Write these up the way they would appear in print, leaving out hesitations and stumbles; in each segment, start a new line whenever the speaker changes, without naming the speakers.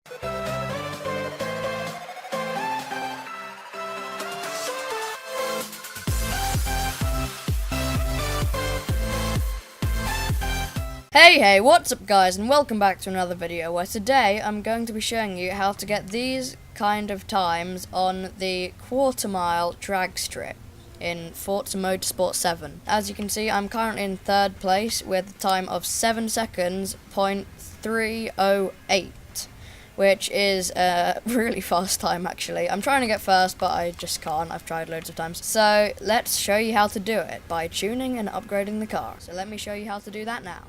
Hey, what's up guys, and welcome back to another video where today I'm going to be showing you how to get these kind of times on the quarter-mile drag strip in Forza Motorsport 7. As you can see, I'm currently in 3rd place with a time of 7 seconds, .308, which is a really fast time actually. I'm trying to get first, but I just can't. I've tried loads of times. So let's show you how to do it by tuning and upgrading the car. So let me show you how to do that now.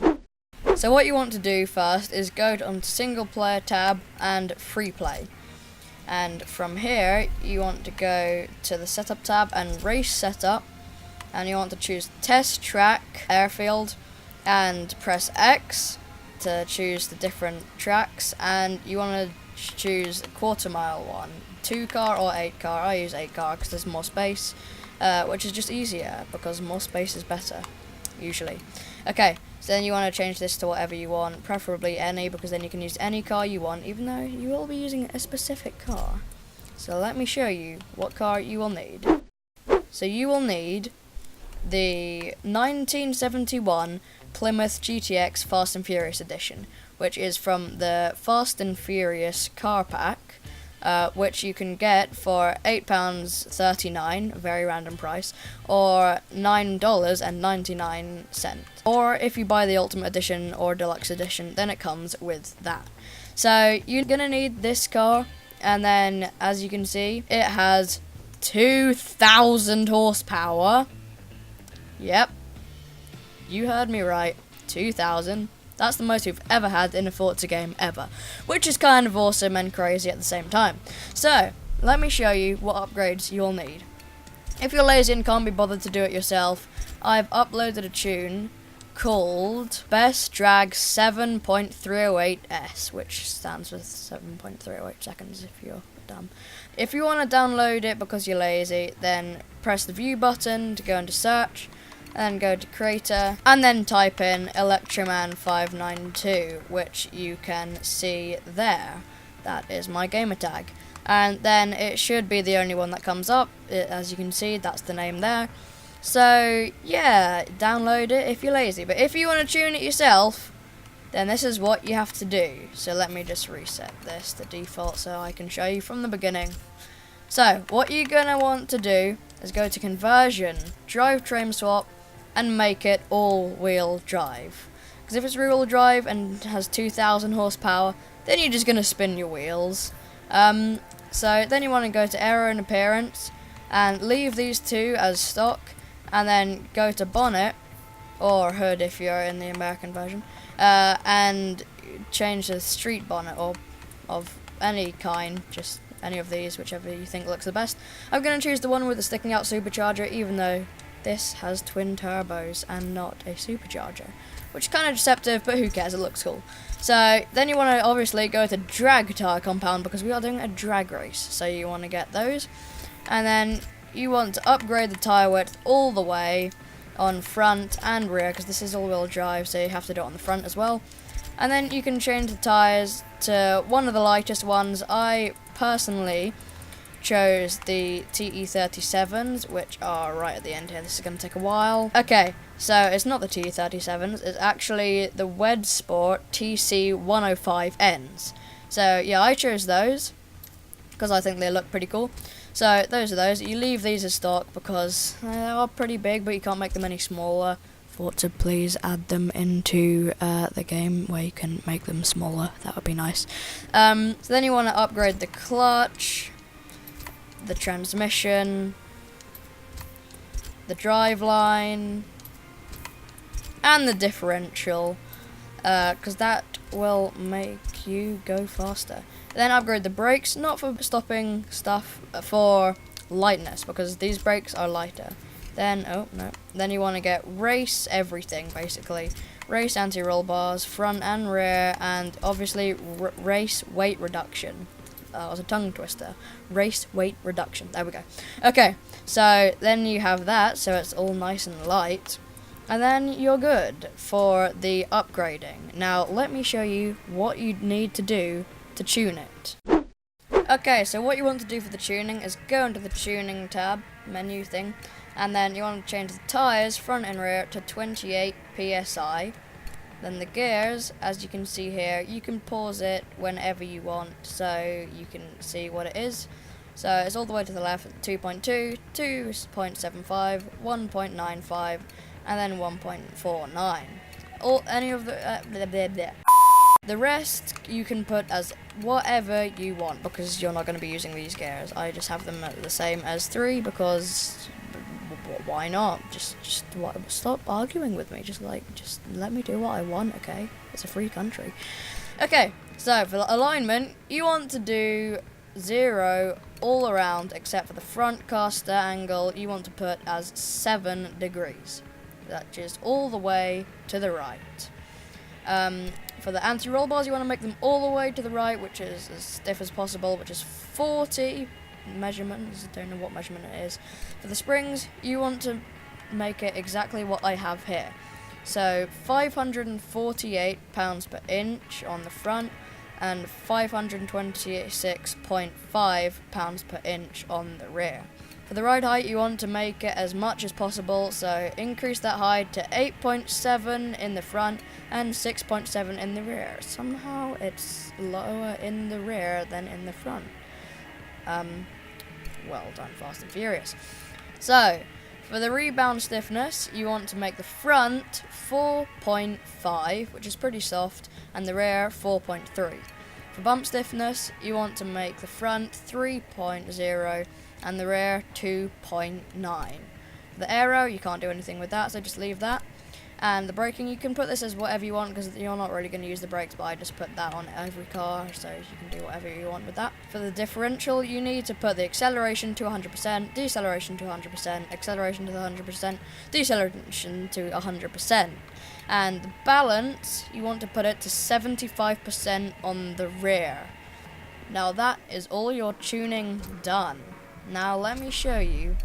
So what you want to do first is go onto single player tab and free play. And from here you want to go to the setup tab and race setup, and you want to choose test track airfield and press X to choose the different tracks, and you want to choose quarter mile one, 2 car or 8 car. I use 8 car because there's more space, which is just easier because more space is better usually. Okay, so then you want to change this to whatever you want, preferably any, because then you can use any car you want, even though you will be using a specific car. So let me show you what car you will need. So you will need the 1971 Plymouth GTX Fast and Furious edition, which is from the Fast and Furious car pack, which you can get for £8.39, a very random price, or $9.99. Or if you buy the Ultimate Edition or Deluxe Edition, then it comes with that. So you're gonna need this car, and then as you can see, it has 2,000 horsepower. Yep, you heard me right, 2,000. That's the most we've ever had in a Forza game ever, which is kind of awesome and crazy at the same time. So, let me show you what upgrades you'll need. If you're lazy and can't be bothered to do it yourself, I've uploaded a tune called Best Drag 7.308S, which stands for 7.308 seconds if you're dumb. If you want to download it because you're lazy, then press the view button to go into search, and go to creator, and then type in Electroman592, which you can see there. That is my gamer tag, and then it should be the only one that comes up. As you can see, that's the name there. So yeah, download it if you're lazy, but if you want to tune it yourself, then this is what you have to do. So let me just reset this to default so I can show you from the beginning. So what you're gonna want to do is go to conversion, drivetrain swap, and make it all-wheel drive. Because if it's rear-wheel drive and has 2,000 horsepower, then you're just going to spin your wheels. So then you want to go to aero and appearance, and leave these two as stock, and then go to bonnet, or hood if you're in the American version, and change the street bonnet, or of any kind, just any of these, whichever you think looks the best. I'm going to choose the one with the sticking out supercharger, even though this has twin turbos and not a supercharger, which is kind of deceptive, but who cares, it looks cool. So then you want to obviously go to drag tire compound, because we are doing a drag race, so you want to get those, and then you want to upgrade the tire width all the way on front and rear, because this is all-wheel drive, so you have to do it on the front as well. And then you can change the tires to one of the lightest ones. I personally chose the TE37s, which are right at the end here. This is going to take a while. Okay, so it's not the TE37s, it's actually the Wed Sport TC105Ns. So yeah, I chose those because I think they look pretty cool. So those are those. You leave these as stock because they are pretty big, but you can't make them any smaller. Forza, please add them into the game where you can make them smaller. That would be nice. So then you want to upgrade the clutch, the transmission, the driveline, and the differential, because that will make you go faster. Then upgrade the brakes, not for stopping stuff, for lightness, because these brakes are lighter. Then, then you want to get race everything, basically. Race anti-roll bars, front and rear, and obviously race weight reduction. That was a tongue twister. Race weight reduction. There we go. Okay, so then you have that, so it's all nice and light. And then you're good for the upgrading. Now, let me show you what you need to do to tune it. Okay, so what you want to do for the tuning is go into the tuning tab, menu thing, and then you want to change the tyres, front and rear, to 28 psi. Then the gears, as you can see here, you can pause it whenever you want, so you can see what it is. So it's all the way to the left, 2.2, 2.75, 1.95, and then 1.49. Any of the the rest you can put as whatever you want, because you're not going to be using these gears. I just have them at the same as 3 because why not? Just stop arguing with me. Just let me do what I want, okay? It's a free country. Okay, so for the alignment, you want to do 0 all around except for the front caster angle. You want to put as 7 degrees. That is all the way to the right. For the anti-roll bars, you want to make them all the way to the right, which is as stiff as possible, which is 40 measurements. I don't know what measurement it is. For the springs, you want to make it exactly what I have here. So 548 pounds per inch on the front and 526.5 pounds per inch on the rear. For the ride height, you want to make it as much as possible, so increase that height to 8.7 in the front and 6.7 in the rear. Somehow it's lower in the rear than in the front. Well done, Fast and Furious. So, for the rebound stiffness, you want to make the front 4.5, which is pretty soft, and the rear 4.3. For bump stiffness, you want to make the front 3.0 and the rear 2.9. For the aero, you can't do anything with that, so just leave that. And the braking, you can put this as whatever you want because you're not really going to use the brakes, but I just put that on every car, so you can do whatever you want with that. For the differential, you need to put the acceleration to 100%, deceleration to 100%, acceleration to 100%, deceleration to 100%. And the balance, you want to put it to 75% on the rear. Now that is all your tuning done. Now let me show you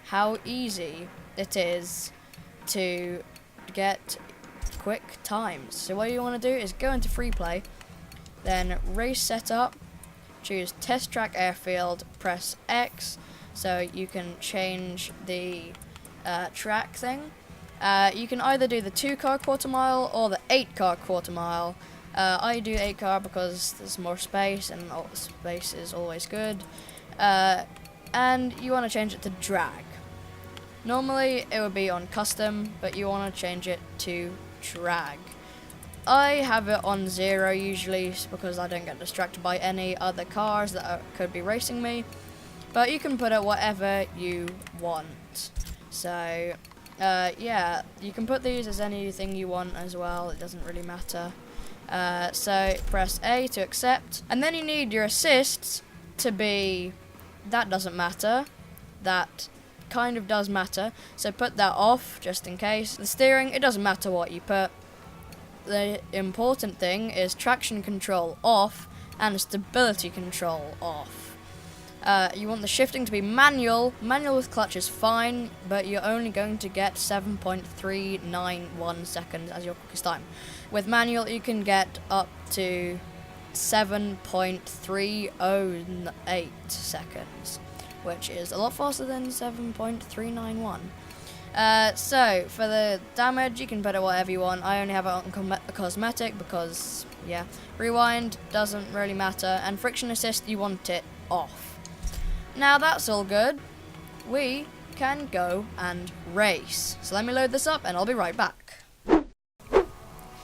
how easy it is to get quick times. So what you want to do is go into free play, then race setup, choose test track airfield, press X so you can change the track thing. You can either do the 2-car quarter mile or the 8-car quarter mile. I do 8-car because there's more space and space is always good. And you want to change it to drag. Normally it would be on custom, but you want to change it to drag. I have it on 0 usually because I don't get distracted by any other cars that could be racing me. But you can put it whatever you want. So yeah, you can put these as anything you want as well. It doesn't really matter. So press A to accept, and then you need your assists to be. That doesn't matter. That kind of does matter, so put that off just in case. The steering, it doesn't matter what you put. The important thing is traction control off and stability control off. You want the shifting to be manual. Manual with clutch is fine, but you're only going to get 7.391 seconds as your quickest time. With manual, you can get up to 7.308 seconds, which is a lot faster than 7.391. So, for the damage, you can put it whatever you want. I only have it on cosmetic because, yeah, rewind doesn't really matter, and friction assist, you want it off. Now that's all good. We can go and race. So let me load this up and I'll be right back.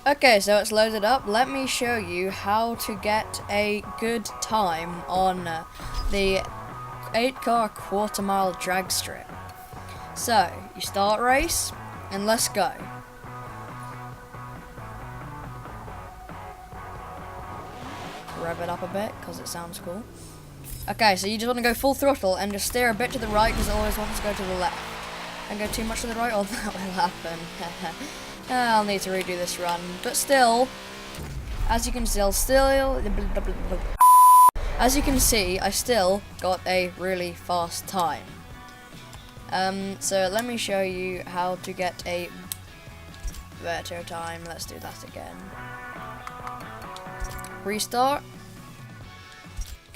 Okay, so it's loaded up. Let me show you how to get a good time on the 8-car quarter mile drag strip. So, you start race, and let's go. Rev it up a bit, because it sounds cool. Okay, so you just want to go full throttle, and just steer a bit to the right, because it always wants to go to the left. Don't go too much to the right, or that will happen. I'll need to redo this run, but still, as you can see, I still got a really fast time. So let me show you how to get a better time. Let's do that again. Restart.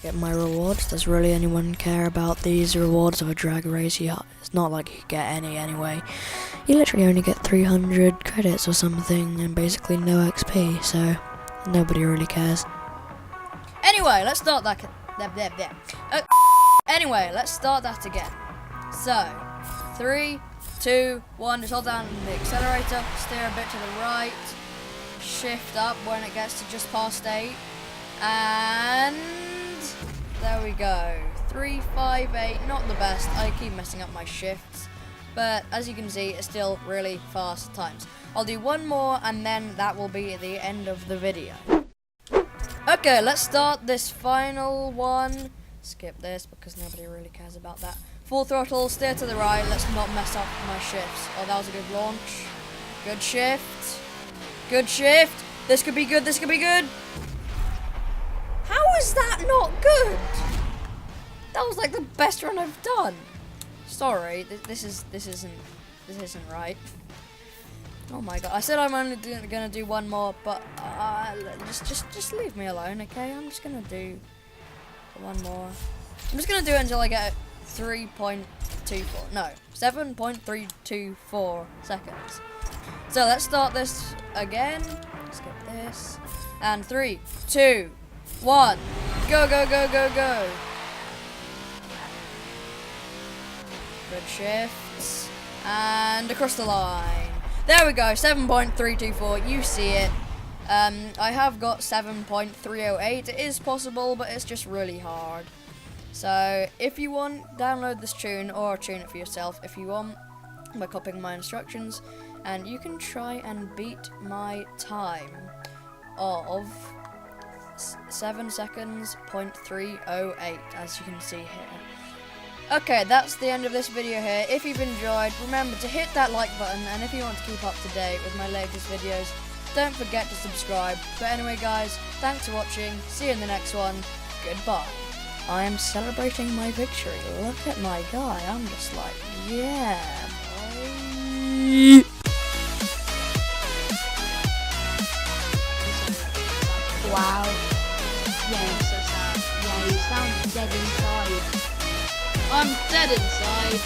get my rewards. Does really anyone care about these rewards of a drag race? Yeah, it's not like you get any anyway. You literally only get 300 credits or something and basically no XP, so nobody really cares. Anyway, let's start that. Anyway, let's start that again. So, 3, 2, 1, just hold down the accelerator, steer a bit to the right, shift up when it gets to just past 8, and there we go. 3, 5, 8, not the best. I keep messing up my shifts, but as you can see, it's still really fast times. I'll do one more and then that will be the end of the video. Okay, let's start this final one. Skip this because nobody really cares about that. Full throttle, steer to the right, let's not mess up my shifts. Oh, that was a good launch. Good shift. Good shift. This could be good, this could be good. How is that not good? That was like the best run I've done. Sorry, this isn't right. Oh my god! I said I'm only gonna do one more, but just leave me alone, okay? I'm just gonna do one more. I'm just gonna do it until I get 3.24. No, 7.324 seconds. So let's start this again. Skip this. And 3, 2, 1. Go, go, go, go, go. Good shifts. And across the line. There we go, 7.324. You see it. I have got 7.308. It is possible, but it's just really hard. So if you want, download this tune or tune it for yourself if you want by copying my instructions, and you can try and beat my time of 7 seconds, 0.308, as you can see here. Okay, that's the end of this video here. If you've enjoyed, remember to hit that like button, and if you want to keep up to date with my latest videos, don't forget to subscribe. But anyway guys, thanks for watching, see you in the next one, goodbye. I am celebrating my victory. Look at my guy, I'm just like, yeah, boy.
Wow. Yeah, so sad. Yeah, you sound dead inside.
I'm dead inside.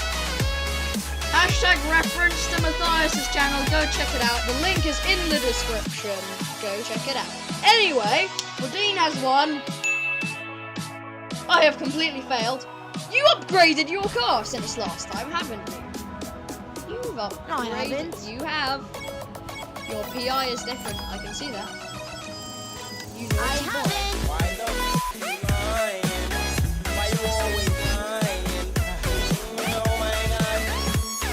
Hashtag reference to Matthias's channel. Go check it out. The link is in the description. Go check it out. Anyway, Dean has won. I have completely failed. You upgraded your car since last time, haven't you? You've upgraded.
No, I haven't.
You have. Your PI is different. I can see that. You
I haven't.
Why the f you lying? Why you always lying? Oh my god.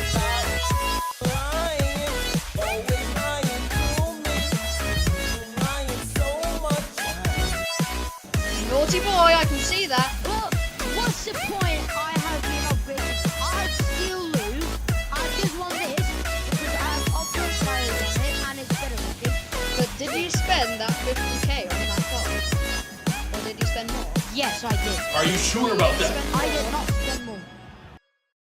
Stop lying. Always lying to me. You're lying so much.
Naughty boy, I can see that.
But what's the point? I have been upgraded. I still lose. I just won this because I have upgrade tires on it and it's better looking.
But did you spend that 50k on that car? Or did you spend more?
Yes, I did.
Are you sure about that?
I did not spend